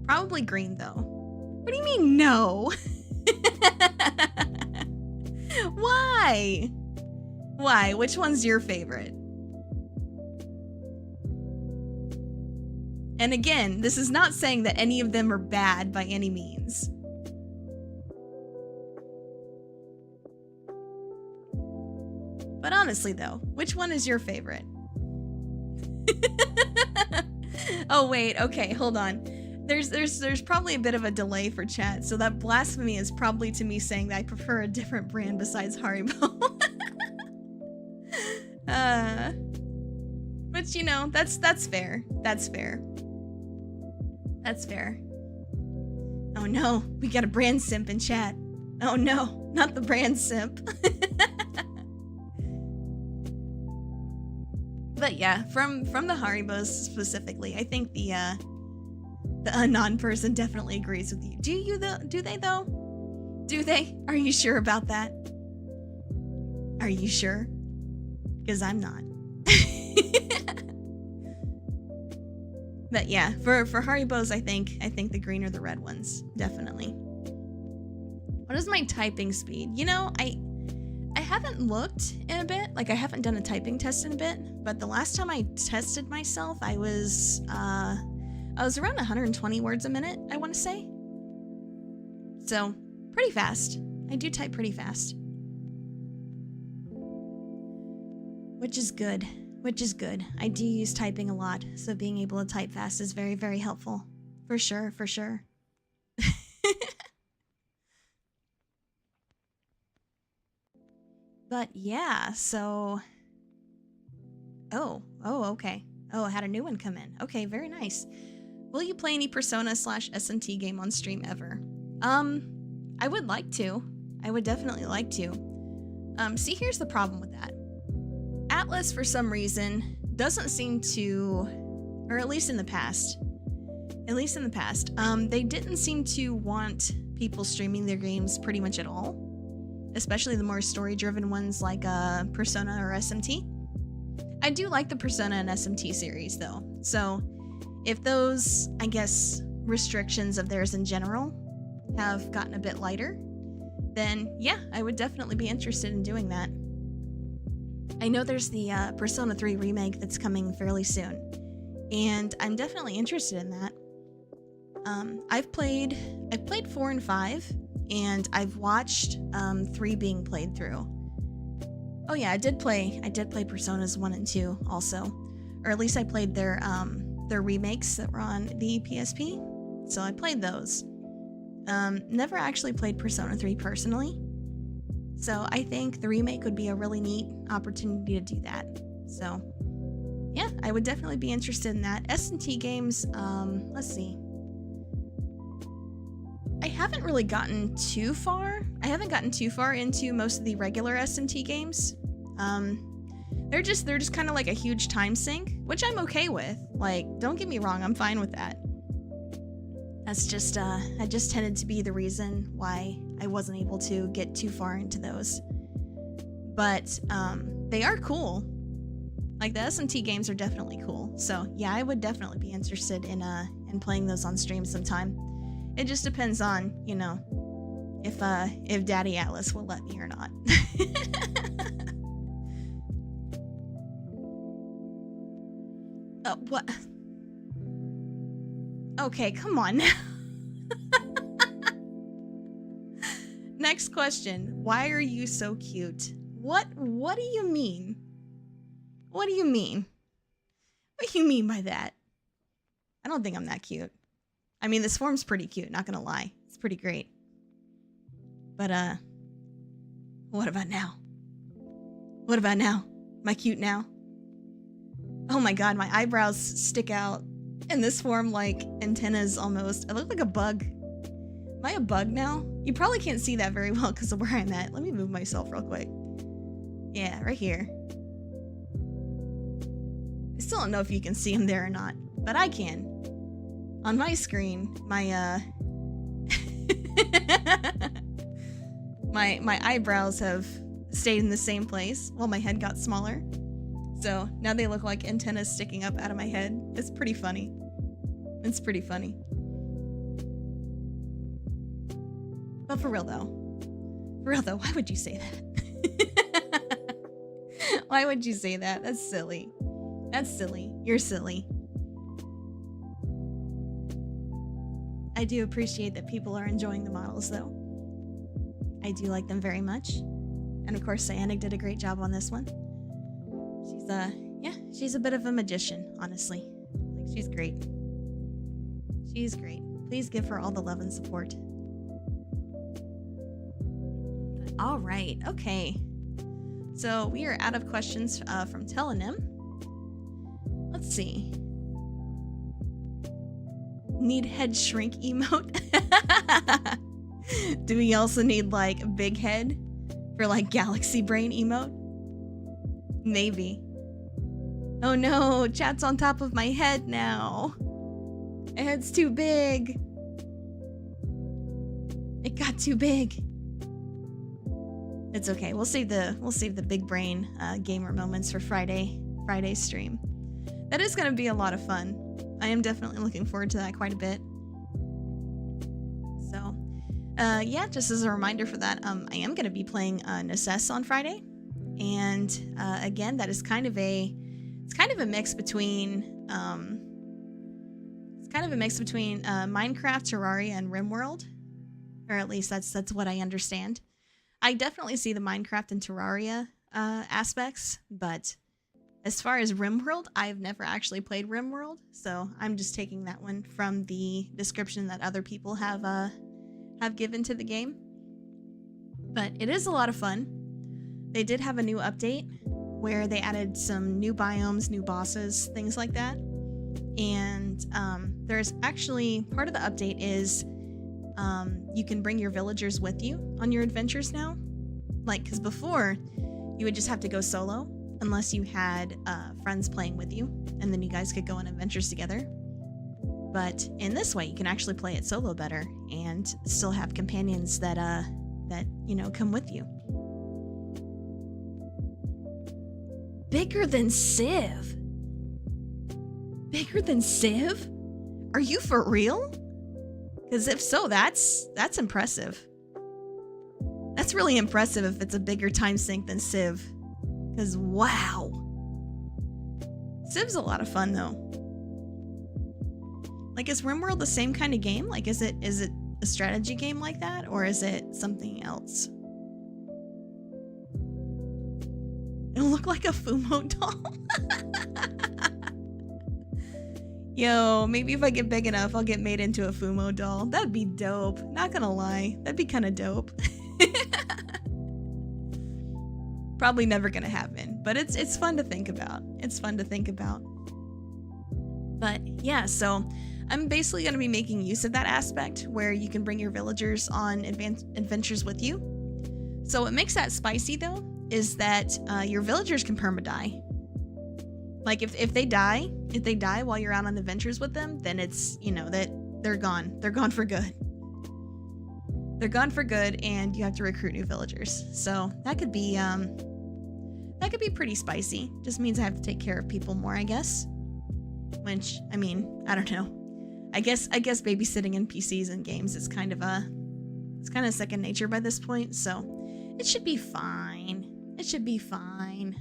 Probably green though. What do you mean no? Why? Why? Which one's your favorite? And again, this is not saying that any of them are bad by any means. But honestly though, which one is your favorite? Oh wait, okay, hold on. There's probably a bit of a delay for chat, so that blasphemy is probably to me saying that I prefer a different brand besides Haribo. But you know, that's fair. That's fair. That's fair. Oh no, we got a brand simp in chat. Oh no, not the brand simp. But yeah, from the Haribos specifically, I think the Anon person definitely agrees with you. Do they though? Do they? Are you sure about that? Are you sure? Because I'm not. But yeah, for Haribos, I think the green or the red ones, definitely. What is my typing speed? You know, I haven't looked in a bit. Like I haven't done a typing test in a bit, but the last time I tested myself, I was around 120 words a minute, I want to say. So, pretty fast. I do type pretty fast. Which is good. I do use typing a lot, so being able to type fast is very, very helpful. For sure. But yeah, so... Oh, okay. Oh, I had a new one come in. Okay, very nice. Will you play any Persona/SMT game on stream ever? I would like to. I would definitely like to. See, here's the problem with that. Atlas, for some reason, doesn't seem to, or at least in the past, they didn't seem to want people streaming their games pretty much at all. Especially the more story-driven ones like Persona or SMT. I do like the Persona and SMT series, though. So, if those, I guess, restrictions of theirs in general have gotten a bit lighter, then yeah, I would definitely be interested in doing that. I know there's the Persona 3 remake that's coming fairly soon. and I'm definitely interested in that. I've played 4 and 5, and I've watched 3 being played through. Oh yeah, I did play Personas 1 and 2 also, or at least I played their remakes that were on the PSP. So I played those. Never actually played Persona 3 personally. So I think the remake would be a really neat opportunity to do that. So yeah, I would definitely be interested in that. S&T games, let's see. I haven't really gotten too far. I haven't gotten too far into most of the regular S&T games. They're just kind of like a huge time sink, which I'm okay with. Like, don't get me wrong, I'm fine with that. That's just, that just tended to be the reason why I wasn't able to get too far into those. But, they are cool. Like, the S&T games are definitely cool. So, yeah, I would definitely be interested in playing those on stream sometime. It just depends on, you know, if Daddy Atlas will let me or not. What? Okay, come on. Next question. Why are you so cute? What do you mean? What do you mean? What do you mean by that? I don't think I'm that cute. I mean, this form's pretty cute, not gonna lie. It's pretty great. But, what about now? What about now? Am I cute now? Oh my god, my eyebrows stick out in this form like antennas almost. I look like a bug. Am I a bug now? You probably can't see that very well because of where I'm at. Let me move myself real quick. Yeah, right here. I still don't know if you can see him there or not, but I can. On my screen, my my eyebrows have stayed in the same place while my head got smaller. So now they look like antennas sticking up out of my head. It's pretty funny. It's pretty funny. But for real though, why would you say that? Why would you say that? That's silly. That's silly. You're silly. I do appreciate that people are enjoying the models though. I do like them very much. And of course, Cyanic did a great job on this one. She's a bit of a magician, honestly. Like, she's great. She's great. Please give her all the love and support. All right, okay. So we are out of questions from Telenym. Let's see. Need head shrink emote? Do we also need like big head for like galaxy brain emote? Maybe. Oh no, chat's on top of my head now. My head's too big. It got too big. It's okay. We'll save the big brain gamer moments for Friday's stream. That is going to be a lot of fun. I am definitely looking forward to that quite a bit. So, yeah, just as a reminder for that, I am going to be playing Necess on Friday. And again, that is kind of a mix between Minecraft, Terraria, and RimWorld, or at least that's what I understand. I definitely see the Minecraft and Terraria aspects, but as far as RimWorld, I've never actually played RimWorld, so I'm just taking that one from the description that other people have given to the game. But it is a lot of fun. They did have a new update where they added some new biomes, new bosses, things like that. And there's actually, part of the update is you can bring your villagers with you on your adventures now. Like, because before, you would just have to go solo unless you had friends playing with you, and then you guys could go on adventures together. But in this way, you can actually play it solo better and still have companions that you know, come with you. Bigger than Civ? Bigger than Civ? Are you for real? Because if so, that's impressive. That's really impressive if it's a bigger time sink than Civ. Because wow. Civ's a lot of fun though. Like, is RimWorld the same kind of game? Like, is it a strategy game like that, or is it something else? It'll look like a Fumo doll. Yo, maybe if I get big enough, I'll get made into a Fumo doll. That'd be dope. Not gonna lie. That'd be kind of dope. Probably never gonna happen, but it's fun to think about. It's fun to think about. But yeah, so I'm basically gonna be making use of that aspect where you can bring your villagers on adventures with you. So what makes that spicy though is that your villagers can perma-die. Like if they die while you're out on adventures with them, then it's, you know, that they're gone. They're gone for good. They're gone for good, and you have to recruit new villagers. So that could be pretty spicy. Just means I have to take care of people more, I guess. Which, I mean, I don't know. I guess babysitting NPCs in games is kind of second nature by this point, so it should be fine. It should be fine.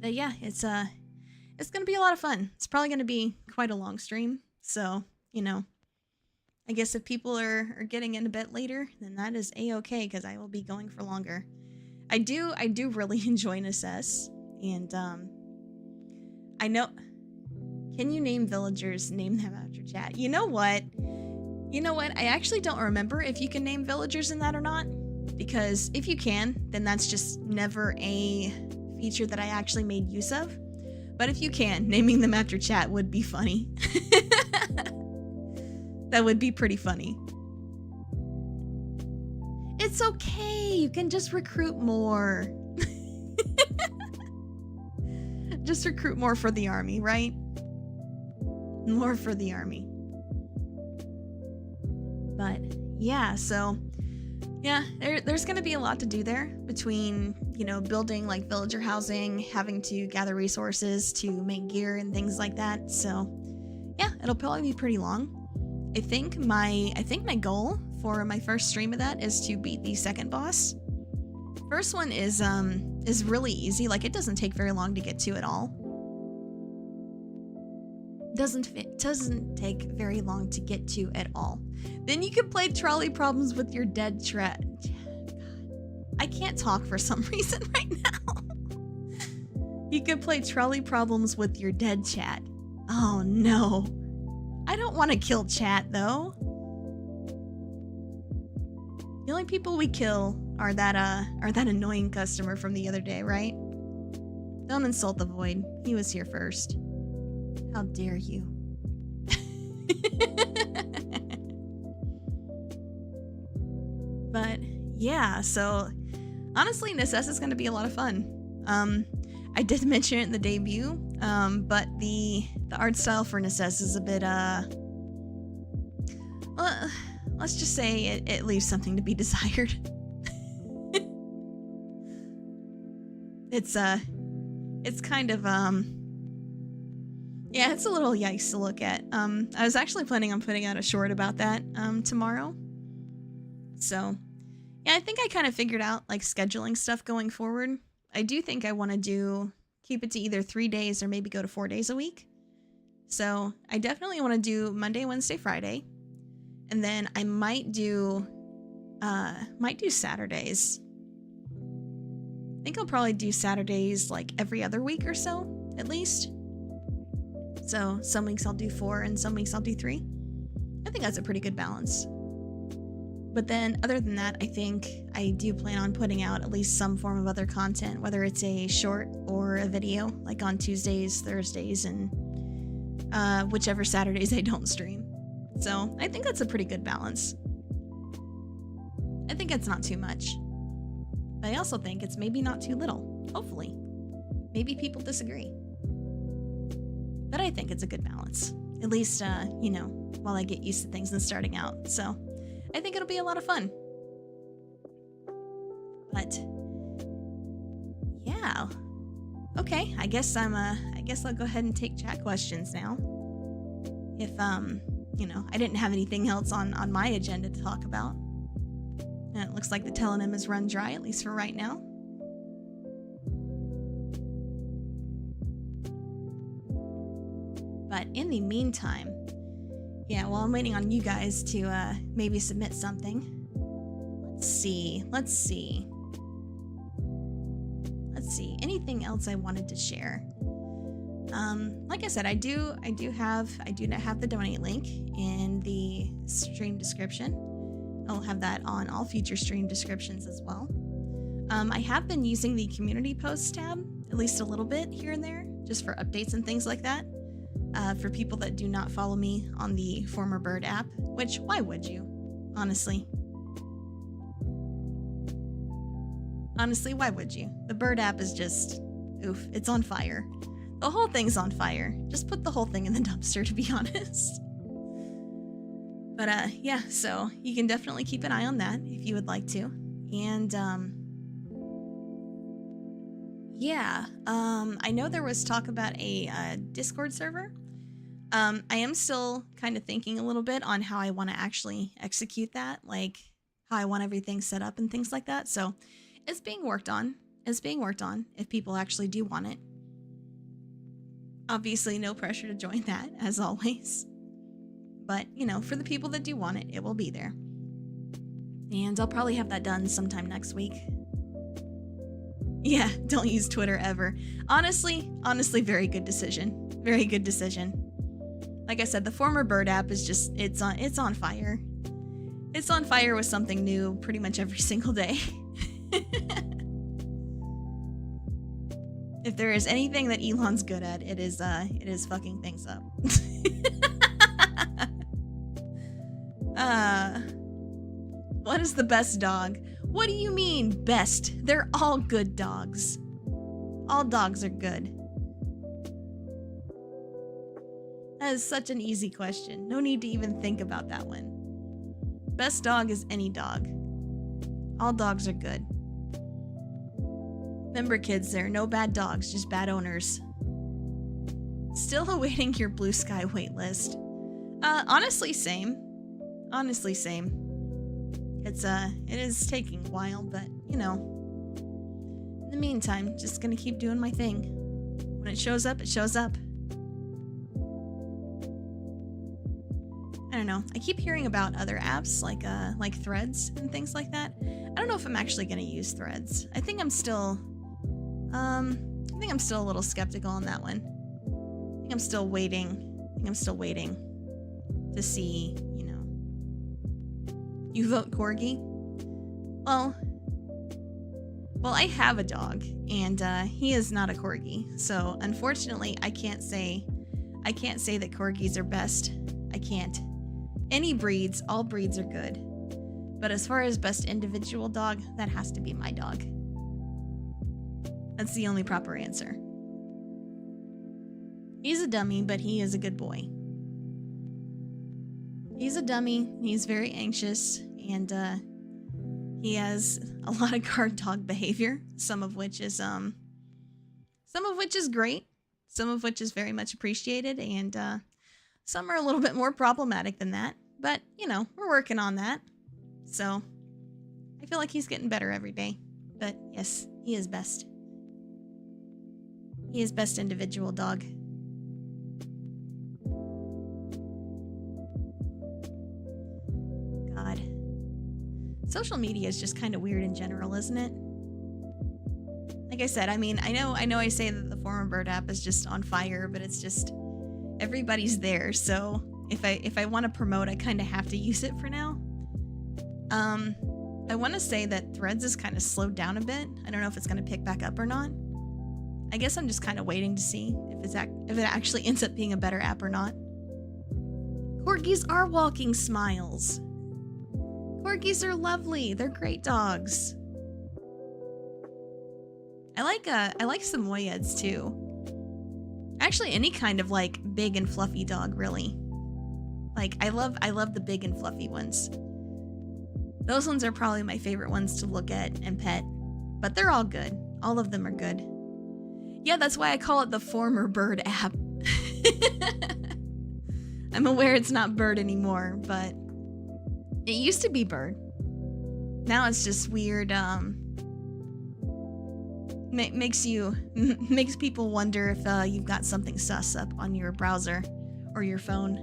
But yeah, it's gonna be a lot of fun. It's probably gonna be quite a long stream, so, you know, I guess if people are getting in a bit later, then that is a-okay, because I will be going for longer. I do really enjoy Necess, and I know. Can you name villagers? Name them after chat. You know what? I actually don't remember if you can name villagers in that or not, because if you can, then that's just never a feature that I actually made use of. But if you can, naming them after chat would be funny. That would be pretty funny. It's okay, you can just recruit more. Just recruit more for the army, right? More for the army. But yeah, so yeah, there's gonna be a lot to do there between, you know, building like villager housing, having to gather resources to make gear and things like that. So yeah, it'll probably be pretty long. I think my goal for my first stream of that is to beat the second boss. First one is really easy. Like, it doesn't take very long to get to at all. Doesn't take very long to get to at all. Then you can play Trolley Problems with your dead chat. I can't talk for some reason right now. You can play Trolley Problems with your dead chat. Oh no. I don't want to kill chat though. The only people we kill are that annoying customer from the other day, right? Don't insult the void. He was here first. How dare you? But yeah, so honestly, Necess is going to be a lot of fun. I did mention it in the debut, but the art style for Necess is a bit let's just say it leaves something to be desired. It's kind of yeah, it's a little yikes to look at. I was actually planning on putting out a short about that tomorrow. So yeah, I think I kind of figured out like scheduling stuff going forward. I do think I want to keep it to either 3 days or maybe go to 4 days a week. So I definitely want to do Monday, Wednesday, Friday. And then I might do Saturdays. I think I'll probably do Saturdays like every other week or so, at least. So some weeks I'll do 4 and some weeks I'll do 3. I think that's a pretty good balance. But then other than that, I think I do plan on putting out at least some form of other content, whether it's a short or a video, like on Tuesdays, Thursdays, and whichever Saturdays I don't stream. So I think that's a pretty good balance. I think it's not too much. But I also think it's maybe not too little. Hopefully. Maybe people disagree. But I think it's a good balance. At least, you know, while I get used to things and starting out. So I think it'll be a lot of fun. But yeah. Okay, I guess I'll go ahead and take chat questions now. If you know, I didn't have anything else on my agenda to talk about. And it looks like the telenym is run dry, at least for right now. But in the meantime, yeah, while I'm waiting on you guys to maybe submit something, let's see. Anything else I wanted to share? Like I said, I do have the donate link in the stream description. I'll have that on all future stream descriptions as well. I have been using the community posts tab at least a little bit here and there, just for updates and things like that. For people that do not follow me on the former Bird app, which why would you? Honestly, why would you? The Bird app is just, oof, it's on fire. The whole thing's on fire. Just put the whole thing in the dumpster, to be honest. But yeah, so you can definitely keep an eye on that if you would like to. And yeah, I know there was talk about a Discord server. I am still kind of thinking a little bit on how I want to actually execute that, like how I want everything set up and things like that. So it's being worked on. If people actually do want it. Obviously, no pressure to join that, as always. But, you know, for the people that do want it, it will be there. And I'll probably have that done sometime next week. Yeah, don't use Twitter ever. Honestly, very good decision. Very good decision. Like I said, the former Bird app is just, it's on fire. It's on fire with something new pretty much every single day. If there is anything that Elon's good at, it is fucking things up. What is the best dog? What do you mean, best? They're all good dogs. All dogs are good. That is such an easy question. No need to even think about that one. Best dog is any dog. All dogs are good. Remember, kids, there are no bad dogs, just bad owners. Still awaiting your Blue Sky waitlist. Honestly, same. It is taking a while, but, you know. In the meantime, just gonna keep doing my thing. When it shows up, it shows up. I don't know. I keep hearing about other apps like Threads and things like that. I don't know if I'm actually gonna use Threads. I think I'm still a little skeptical on that one. I think I'm still waiting to see, you know. You vote Corgi? Well, I have a dog, and he is not a Corgi. So, unfortunately, I can't say that Corgis are best. I can't. Any breeds, all breeds are good. But as far as best individual dog, that has to be my dog. That's the only proper answer. He's a dummy, but he is a good boy. He's a dummy, he's very anxious, and he has a lot of guard dog behavior, some of which is great, some of which is very much appreciated, and some are a little bit more problematic than that. But, you know, we're working on that. So, I feel like he's getting better every day. But, yes, he is best. He is best individual dog. God. Social media is just kind of weird in general, isn't it? Like I said, I mean, I know I say that the former Bird app is just on fire, but it's just everybody's there. So if I want to promote, I kind of have to use it for now. I want to say that Threads is kind of slowed down a bit. I don't know if it's going to pick back up or not. I guess I'm just kind of waiting to see if it actually ends up being a better app or not. Corgis are walking smiles. Corgis are lovely. They're great dogs. I like Samoyeds too. Actually, any kind of like big and fluffy dog, really. Like I love the big and fluffy ones. Those ones are probably my favorite ones to look at and pet, but they're all good. All of them are good. Yeah, that's why I call it the former Bird app. I'm aware it's not Bird anymore, but it used to be Bird. Now it's just weird, makes people wonder if you've got something sus up on your browser or your phone.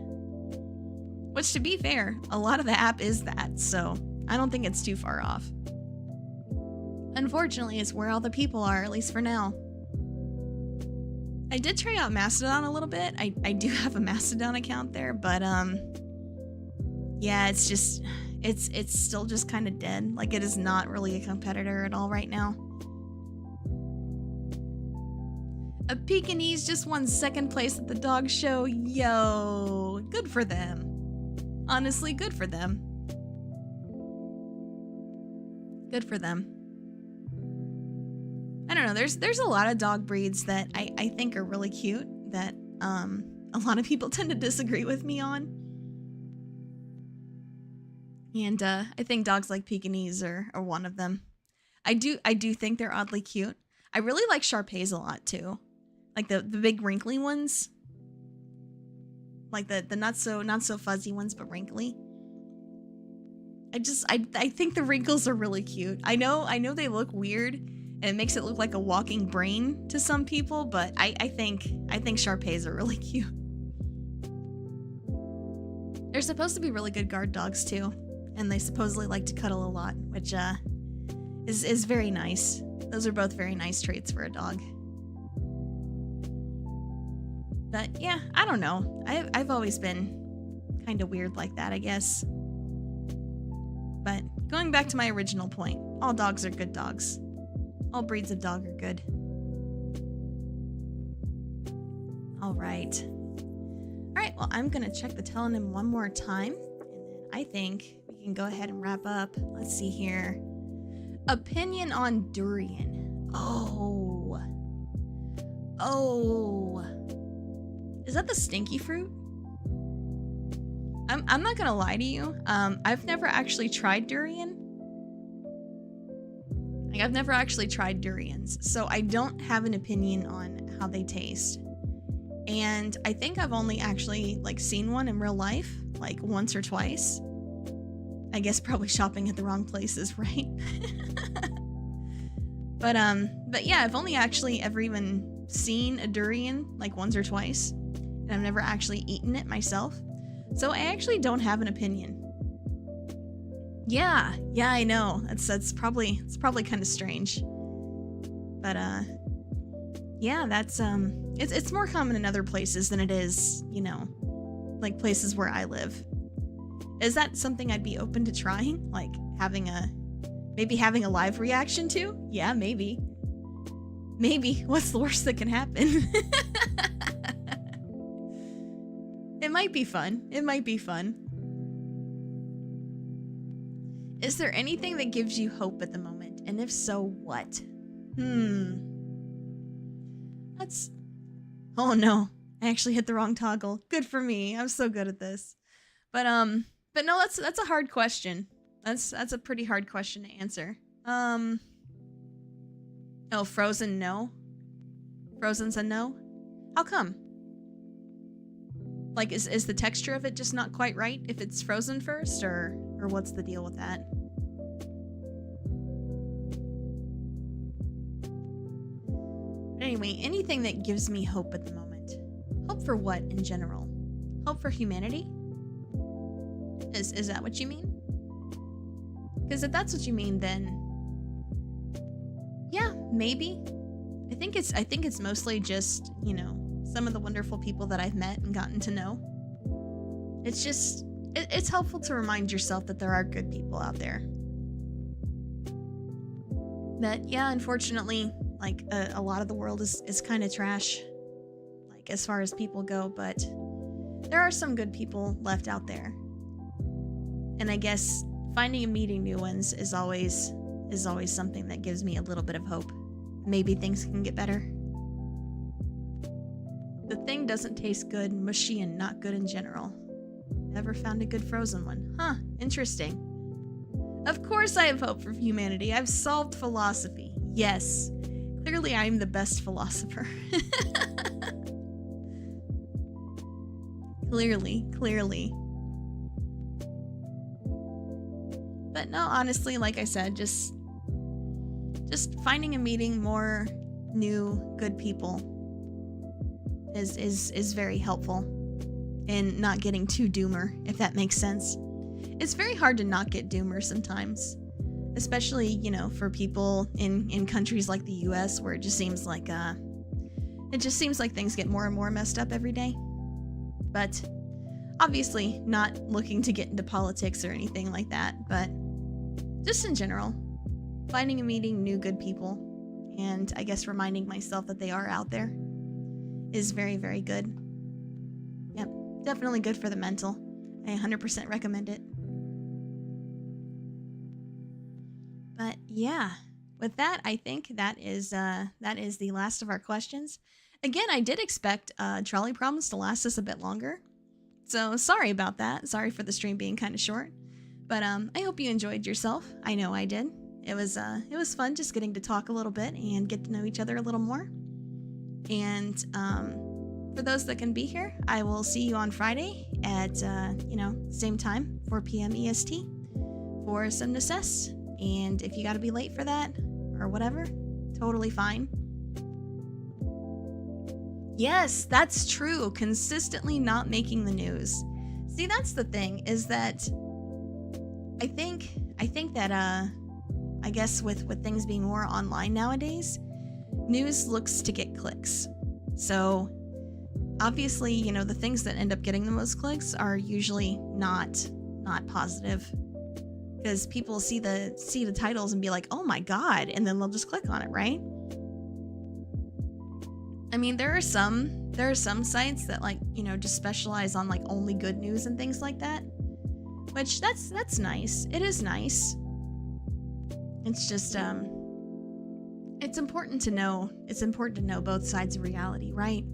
Which, to be fair, a lot of the app is that, so I don't think it's too far off. Unfortunately, it's where all the people are, at least for now. I did try out Mastodon a little bit. I do have a Mastodon account there, but yeah, it's just it's still just kind of dead. Like, it is not really a competitor at all right now. A Pekingese just won second place at the dog show. Yo, good for them. Honestly, good for them. Good for them. I don't know, there's a lot of dog breeds that I think are really cute that a lot of people tend to disagree with me on. And I think dogs like Pekingese are one of them. I do think they're oddly cute. I really like Shar-Peis a lot too. Like the big wrinkly ones. Like the not so fuzzy ones, but wrinkly. I think the wrinkles are really cute. I know they look weird and it makes it look like a walking brain to some people, but I think Shar-Peis are really cute. They're supposed to be really good guard dogs too, and they supposedly like to cuddle a lot, which is very nice. Those are both very nice traits for a dog. But yeah, I don't know. I've always been kind of weird like that, I guess. But going back to my original point, all dogs are good dogs. All breeds of dog are good. All right. All right, well, I'm going to check the telonym one more time, and then I think we can go ahead and wrap up. Let's see here. Opinion on durian. Oh. Is that the stinky fruit? I'm not gonna lie to you. I've never actually tried durian. Like, I've never actually tried durians, so I don't have an opinion on how they taste. And I think I've only actually seen one in real life, like once or twice. I guess probably shopping at the wrong places, right? But yeah, I've only actually ever even seen a durian like once or twice, and I've never actually eaten it myself. So I actually don't have an opinion. Yeah, I know. It's probably kind of strange. But yeah, that's it's more common in other places than it is, like places where I live. Is that something I'd be open to trying? Like maybe having a live reaction to? Yeah, maybe. Maybe. What's the worst that can happen? It might be fun. It might be fun. Is there anything that gives you hope at the moment? And if so, what? Oh no. I actually hit the wrong toggle. Good for me. I'm so good at this. But no, that's a hard question. That's a pretty hard question to answer. Oh, Frozen, no? Frozen's a no? How come? Like, is the texture of it just not quite right if it's frozen first, or what's the deal with that? But anyway, anything that gives me hope at the moment. Hope for what in general? Hope for humanity? Is that what you mean? Because if that's what you mean, then yeah, maybe. I think it's mostly just, some of the wonderful people that I've met and gotten to know. It's just, it's helpful to remind yourself that there are good people out there. But yeah, unfortunately, a lot of the world is kind of trash, as far as people go, but there are some good people left out there. And I guess finding and meeting new ones is always something that gives me a little bit of hope. Maybe things can get better. The thing doesn't taste good, mushy, and not good in general. Never found a good frozen one. Huh, interesting. Of course I have hope for humanity. I've solved philosophy. Yes. Clearly I'm the best philosopher. Clearly. But no, honestly, like I said, just finding and meeting more new good people is very helpful. and not getting too doomer, if that makes sense. It's very hard to not get doomer sometimes, especially, you know, for people in countries like the US where it just seems like things get more and more messed up every day. But obviously not looking to get into politics or anything like that, but just in general, finding and meeting new good people, and I guess reminding myself that they are out there is very, very good. Yep, definitely good for the mental. I 100% recommend it. But yeah, with that, I think that is the last of our questions. Again, I did expect Trolley Problems to last us a bit longer, so sorry about that. Sorry for the stream being kind of short, but I hope you enjoyed yourself. I know I did. It was fun just getting to talk a little bit and get to know each other a little more. And for those that can be here, I will see you on Friday at same time, 4 p.m. EST for some Necess. And if you got to be late for that or whatever, totally fine. Yes, that's true. Consistently not making the news. See, that's the thing, is that I think that I guess with things being more online nowadays, news looks to get clicks. So obviously, you know, the things that end up getting the most clicks are usually not positive, because people see the titles and be like, "Oh my god," and then they'll just click on it, right? I mean, there are some sites that, like, you know, just specialize on like only good news and things like that, which that's nice. It is nice. It's just it's important to know both sides of reality, right?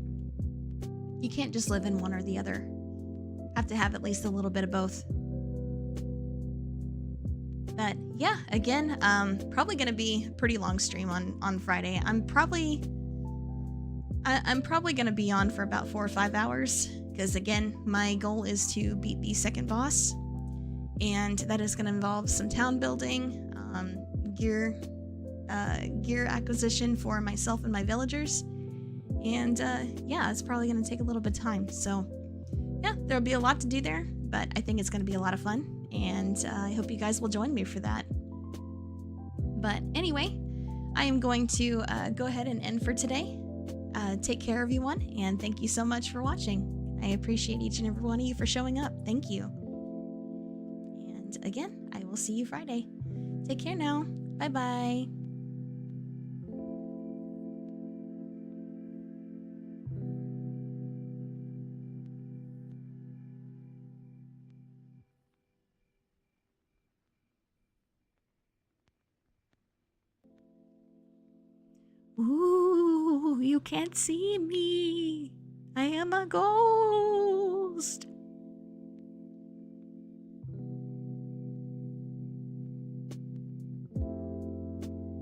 You can't just live in one or the other. Have to have at least a little bit of both. But yeah, again, probably gonna be a pretty long stream on Friday. I'm probably gonna be on for about 4 or 5 hours, because again, my goal is to beat the second boss, and that is gonna involve some town building, gear acquisition for myself and my villagers, and yeah, it's probably gonna take a little bit of time. So yeah, there'll be a lot to do there, but I think it's gonna be a lot of fun, and I hope you guys will join me for that. But anyway, I am going to go ahead and end for today. Take care, everyone, and thank you so much for watching. I appreciate each and every one of you for showing up. Thank you. And again, I will see you Friday. Take care now. Bye-bye. Ooh, you can't see me. I am a ghost.